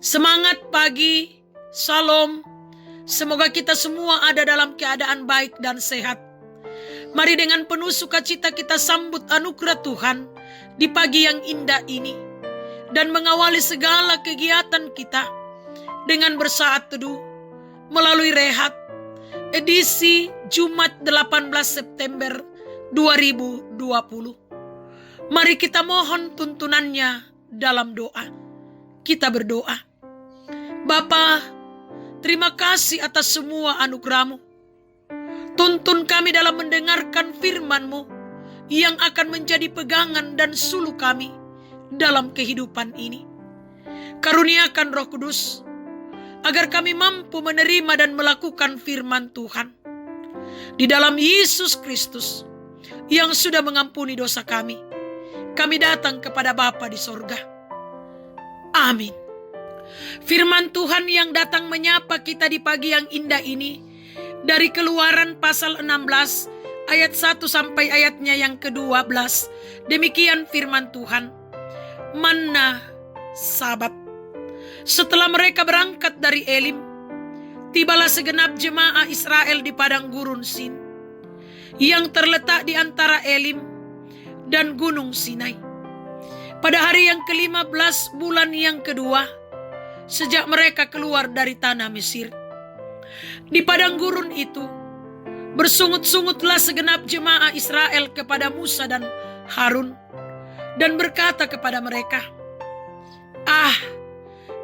Semangat pagi, salam. Semoga kita semua ada dalam keadaan baik dan sehat. Mari dengan penuh sukacita kita sambut anugerah Tuhan di pagi yang indah ini. Dan mengawali segala kegiatan kita dengan bersaat teduh melalui rehat edisi Jumat 18 September 2020. Mari kita mohon tuntunannya dalam doa. Kita berdoa. Bapa, terima kasih atas semua anugerah-Mu. Tuntun kami dalam mendengarkan firman-Mu yang akan menjadi pegangan dan suluh kami dalam kehidupan ini. Karuniakan Roh Kudus agar kami mampu menerima dan melakukan firman Tuhan. Di dalam Yesus Kristus yang sudah mengampuni dosa kami datang kepada Bapa di sorga. Amin. Firman Tuhan yang datang menyapa kita di pagi yang indah ini dari Keluaran pasal 16 ayat 1 sampai ayatnya yang ke-12. Demikian firman Tuhan. Manna Sabat. Setelah mereka berangkat dari Elim, tibalah segenap jemaah Israel di padang gurun Sin yang terletak di antara Elim dan Gunung Sinai. Pada hari yang ke-15 bulan yang kedua, sejak mereka keluar dari tanah Mesir. Di padang gurun itu, bersungut-sungutlah segenap jemaah Israel kepada Musa dan Harun, dan berkata kepada mereka,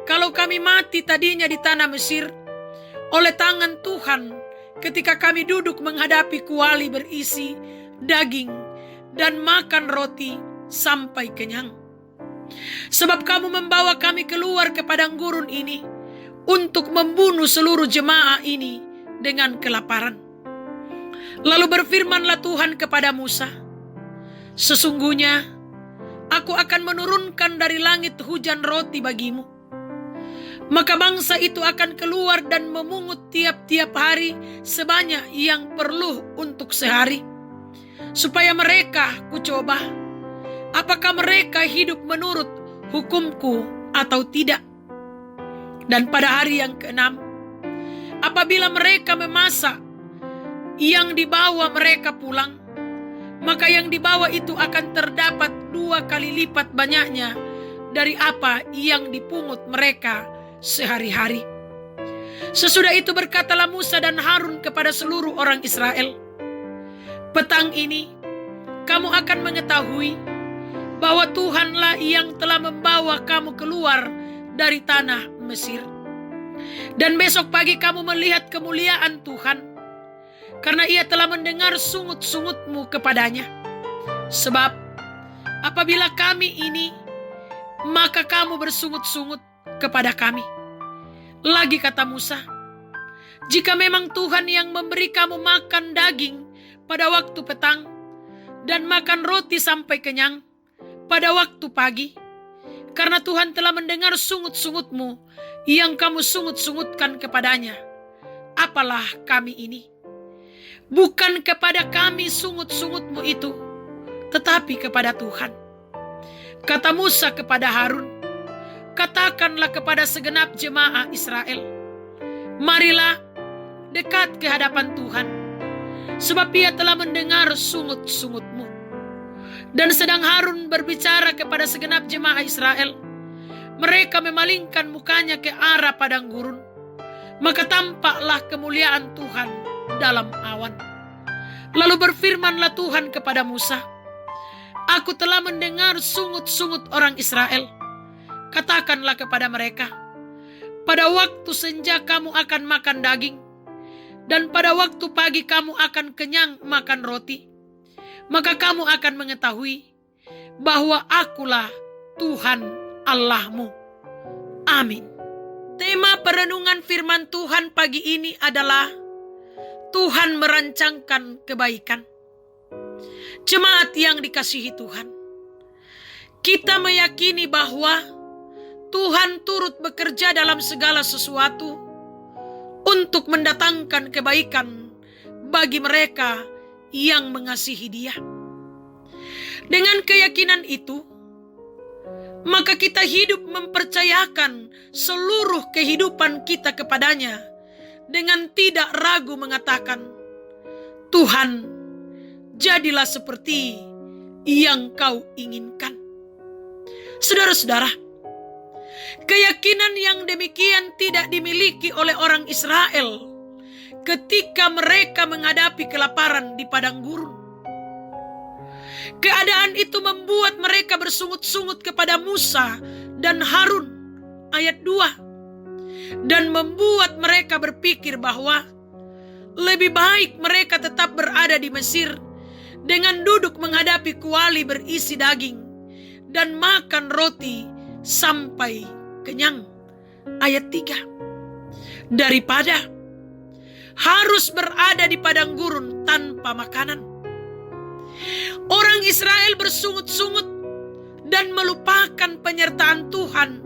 kalau kami mati tadinya di tanah Mesir, oleh tangan Tuhan ketika kami duduk menghadapi kuali berisi daging dan makan roti sampai kenyang. Sebab kamu membawa kami keluar ke padang gurun ini untuk membunuh seluruh jemaah ini dengan kelaparan. Lalu berfirmanlah Tuhan kepada Musa, sesungguhnya aku akan menurunkan dari langit hujan roti bagimu. Maka bangsa itu akan keluar dan memungut tiap-tiap hari sebanyak yang perlu untuk sehari. Supaya mereka kucoba, apakah mereka hidup menurut hukumku atau tidak. Dan pada hari yang ke-6, apabila mereka memasak yang dibawa mereka pulang, maka yang dibawa itu akan terdapat 2 kali lipat banyaknya dari apa yang dipungut mereka sehari-hari. Sesudah itu berkatalah Musa dan Harun kepada seluruh orang Israel, petang ini kamu akan mengetahui bahwa Tuhanlah yang telah membawa kamu keluar dari tanah Mesir. Dan besok pagi kamu melihat kemuliaan Tuhan, karena Ia telah mendengar sungut-sungutmu kepadanya. Sebab apabila kami ini, maka kamu bersungut-sungut kepada kami. Lagi kata Musa, jika memang Tuhan yang memberi kamu makan daging pada waktu petang dan makan roti sampai kenyang pada waktu pagi, karena Tuhan telah mendengar sungut-sungutmu yang kamu sungut-sungutkan kepadanya, apalah kami ini? Bukan kepada kami sungut-sungutmu itu, tetapi kepada Tuhan. Kata Musa kepada Harun, katakanlah kepada segenap jemaah Israel, marilah dekat ke hadapan Tuhan, sebab Ia telah mendengar sungut-sungutmu. Dan sedang Harun berbicara kepada segenap jemaah Israel, mereka memalingkan mukanya ke arah padang gurun. Maka tampaklah kemuliaan Tuhan dalam awan. Lalu berfirmanlah Tuhan kepada Musa, aku telah mendengar sungut-sungut orang Israel. Katakanlah kepada mereka, pada waktu senja kamu akan makan daging, dan pada waktu pagi kamu akan kenyang makan roti. Maka kamu akan mengetahui bahwa akulah Tuhan Allahmu. Amin. Tema perenungan firman Tuhan pagi ini adalah Tuhan merancangkan kebaikan. Jemaat yang dikasihi Tuhan, kita meyakini bahwa Tuhan turut bekerja dalam segala sesuatu untuk mendatangkan kebaikan bagi mereka yang mengasihi Dia. Dengan keyakinan itu, maka kita hidup mempercayakan seluruh kehidupan kita kepadanya dengan tidak ragu mengatakan, Tuhan, jadilah seperti yang Kau inginkan. Saudara-saudara, keyakinan yang demikian tidak dimiliki oleh orang Israel ketika mereka menghadapi kelaparan di padang gurun. Keadaan itu membuat mereka bersungut-sungut kepada Musa dan Harun, ayat 2, dan membuat mereka berpikir bahwa lebih baik mereka tetap berada di Mesir dengan duduk menghadapi kuali berisi daging dan makan roti sampai kenyang, ayat 3, daripada harus berada di padang gurun tanpa makanan. Orang Israel bersungut-sungut dan melupakan penyertaan Tuhan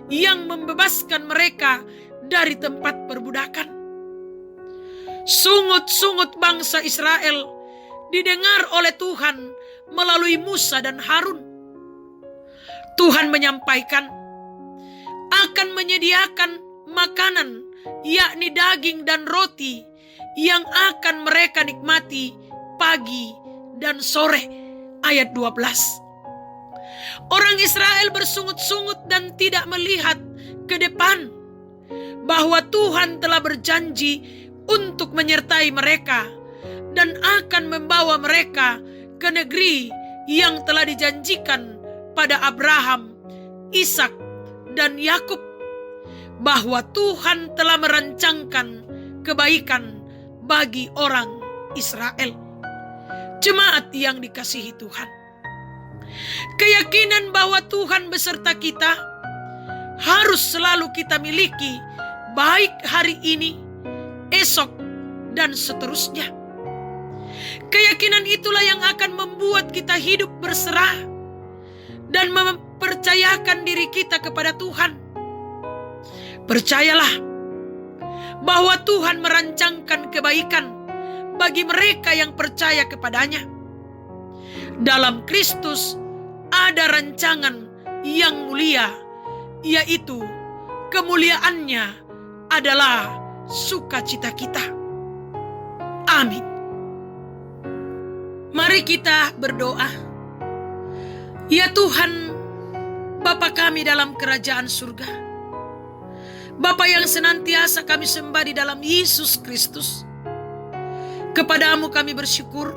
yang membebaskan mereka dari tempat perbudakan. Sungut-sungut bangsa Israel didengar oleh Tuhan melalui Musa dan Harun. Tuhan menyampaikan akan menyediakan makanan, yakni daging dan roti yang akan mereka nikmati pagi dan sore, ayat 12. Orang Israel bersungut-sungut dan tidak melihat ke depan bahwa Tuhan telah berjanji untuk menyertai mereka dan akan membawa mereka ke negeri yang telah dijanjikan pada Abraham, Ishak, dan Yakub, bahwa Tuhan telah merancangkan kebaikan bagi orang Israel. Jemaat yang dikasihi Tuhan, keyakinan bahwa Tuhan beserta kita harus selalu kita miliki, baik hari ini, esok, dan seterusnya. Keyakinan itulah yang akan membuat kita hidup berserah dan mempercayakan diri kita kepada Tuhan. Percayalah bahwa Tuhan merancangkan kebaikan bagi mereka yang percaya kepadanya. Dalam Kristus ada rancangan yang mulia, yaitu kemuliaannya adalah sukacita kita. Amin. Mari kita berdoa. Ya Tuhan, Bapa kami dalam kerajaan surga, Bapa yang senantiasa kami sembah di dalam Yesus Kristus, kepadamu kami bersyukur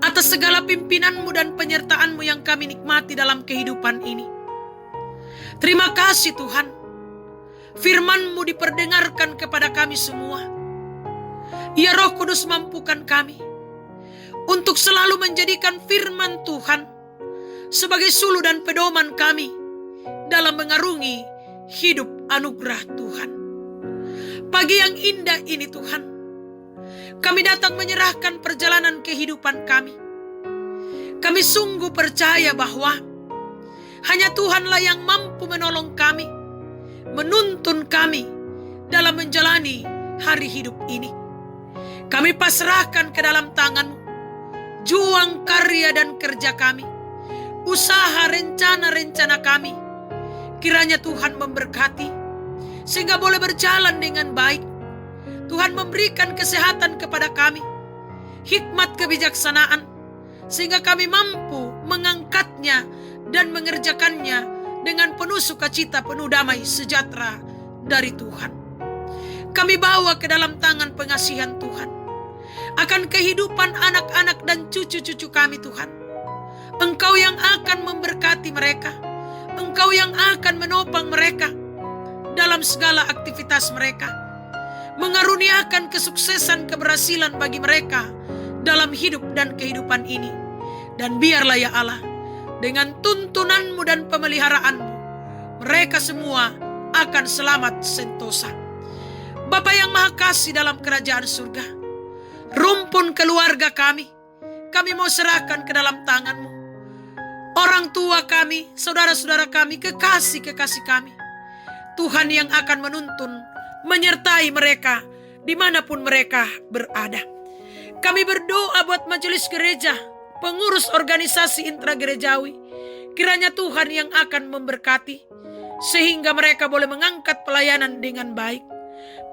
atas segala pimpinan-Mu dan penyertaan-Mu yang kami nikmati dalam kehidupan ini. Terima kasih Tuhan, firman-Mu diperdengarkan kepada kami semua. Ya Roh Kudus, mampukan kami untuk selalu menjadikan firman Tuhan sebagai suluh dan pedoman kami dalam mengarungi hidup anugerah Tuhan. Pagi yang indah ini Tuhan, kami datang menyerahkan perjalanan kehidupan kami. Kami sungguh percaya bahwa hanya Tuhanlah yang mampu menolong kami, menuntun kami dalam menjalani hari hidup ini. Kami pasrahkan ke dalam tangan-Mu juang karya dan kerja kami, usaha rencana-rencana kami. Kiranya Tuhan memberkati sehingga boleh berjalan dengan baik. Tuhan memberikan kesehatan kepada kami, hikmat kebijaksanaan, sehingga kami mampu mengangkatnya dan mengerjakannya dengan penuh sukacita, penuh damai sejahtera dari Tuhan. Kami bawa ke dalam tangan pengasihan Tuhan akan kehidupan anak-anak dan cucu-cucu kami Tuhan. Engkau yang akan memberkati mereka, Engkau yang akan menopang mereka dalam segala aktivitas mereka, mengaruniakan kesuksesan keberhasilan bagi mereka dalam hidup dan kehidupan ini. Dan biarlah ya Allah, dengan tuntunan-Mu dan pemeliharaanmu, mereka semua akan selamat sentosa. Bapa yang Maha Kasih dalam kerajaan surga, rumpun keluarga kami mau serahkan ke dalam tangan-Mu. Orang tua kami, saudara-saudara kami, kekasih-kekasih kami, Tuhan yang akan menuntun, menyertai mereka dimanapun mereka berada. Kami berdoa buat majelis gereja, pengurus organisasi intragerejawi. Kiranya Tuhan yang akan memberkati, sehingga mereka boleh mengangkat pelayanan dengan baik.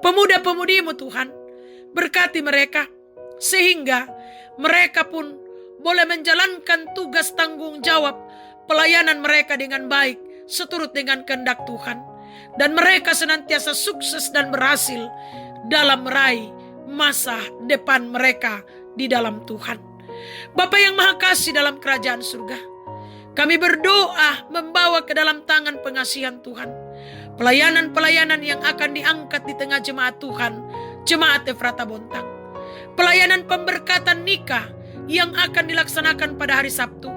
Pemuda-pemudimu Tuhan, berkati mereka, sehingga mereka pun boleh menjalankan tugas tanggung jawab pelayanan mereka dengan baik, seturut dengan kehendak Tuhan. Dan mereka senantiasa sukses dan berhasil dalam meraih masa depan mereka di dalam Tuhan. Bapa yang Maha Kasih dalam kerajaan surga, kami berdoa membawa ke dalam tangan pengasihan Tuhan pelayanan-pelayanan yang akan diangkat di tengah jemaat Tuhan, Jemaat Efrata Bontang. Pelayanan pemberkatan nikah yang akan dilaksanakan pada hari Sabtu.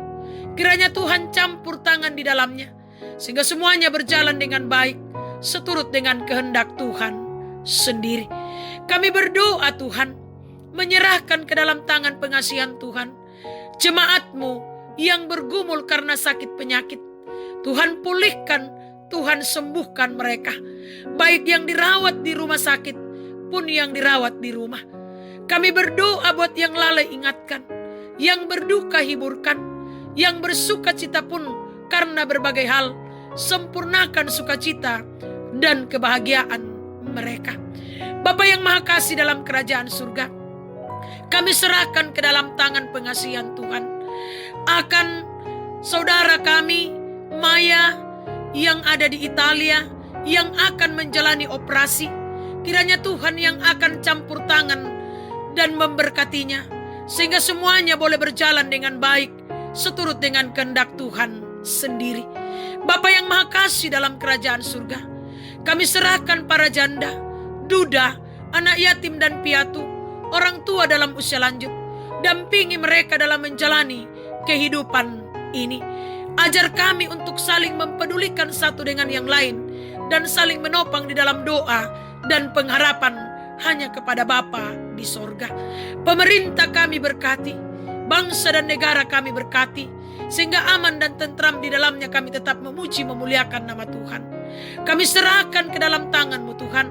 Kiranya Tuhan campur tangan di dalamnya, sehingga semuanya berjalan dengan baik, seturut dengan kehendak Tuhan sendiri. Kami berdoa Tuhan, menyerahkan ke dalam tangan pengasihan Tuhan jemaat-Mu yang bergumul karena sakit penyakit. Tuhan pulihkan, Tuhan sembuhkan mereka, baik yang dirawat di rumah sakit pun yang dirawat di rumah. Kami berdoa buat yang lalai ingatkan, yang berduka hiburkan, yang bersuka cita pun karena berbagai hal, sempurnakan sukacita dan kebahagiaan mereka. Bapa yang Maha Kasih dalam kerajaan surga, kami serahkan ke dalam tangan pengasihan Tuhan akan saudara kami Maya yang ada di Italia, yang akan menjalani operasi. Kiranya Tuhan yang akan campur tangan dan memberkatinya, sehingga semuanya boleh berjalan dengan baik, seturut dengan kehendak Tuhan sendiri. Bapa yang Maha Kasih dalam kerajaan surga, kami serahkan para janda, duda, anak yatim dan piatu, orang tua dalam usia lanjut. Dampingi mereka dalam menjalani kehidupan ini. Ajar kami untuk saling mempedulikan satu dengan yang lain, dan saling menopang di dalam doa dan pengharapan hanya kepada Bapa di sorga. Pemerintah kami berkati, bangsa dan negara kami berkati, sehingga aman dan tentram di dalamnya kami tetap memuji memuliakan nama Tuhan. Kami serahkan ke dalam tangan-Mu Tuhan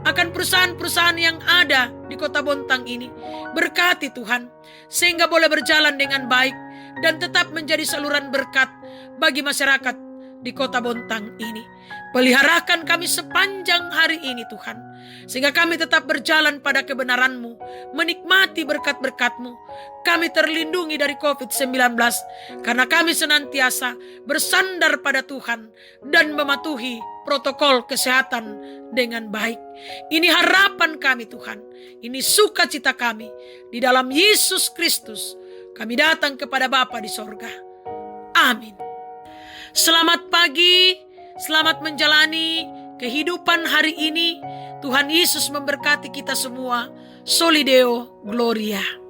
akan perusahaan-perusahaan yang ada di kota Bontang ini. Berkati Tuhan, sehingga boleh berjalan dengan baik dan tetap menjadi saluran berkat bagi masyarakat di kota Bontang ini. Peliharakan kami sepanjang hari ini Tuhan, sehingga kami tetap berjalan pada kebenaran-Mu, menikmati berkat-berkat-Mu. Kami terlindungi dari COVID-19 karena kami senantiasa bersandar pada Tuhan dan mematuhi protokol kesehatan dengan baik. Ini harapan kami Tuhan, ini sukacita kami. Di dalam Yesus Kristus kami datang kepada Bapa di sorga. Amin. Selamat pagi, selamat menjalani kehidupan hari ini. Tuhan Yesus memberkati kita semua. Soli Deo Gloria.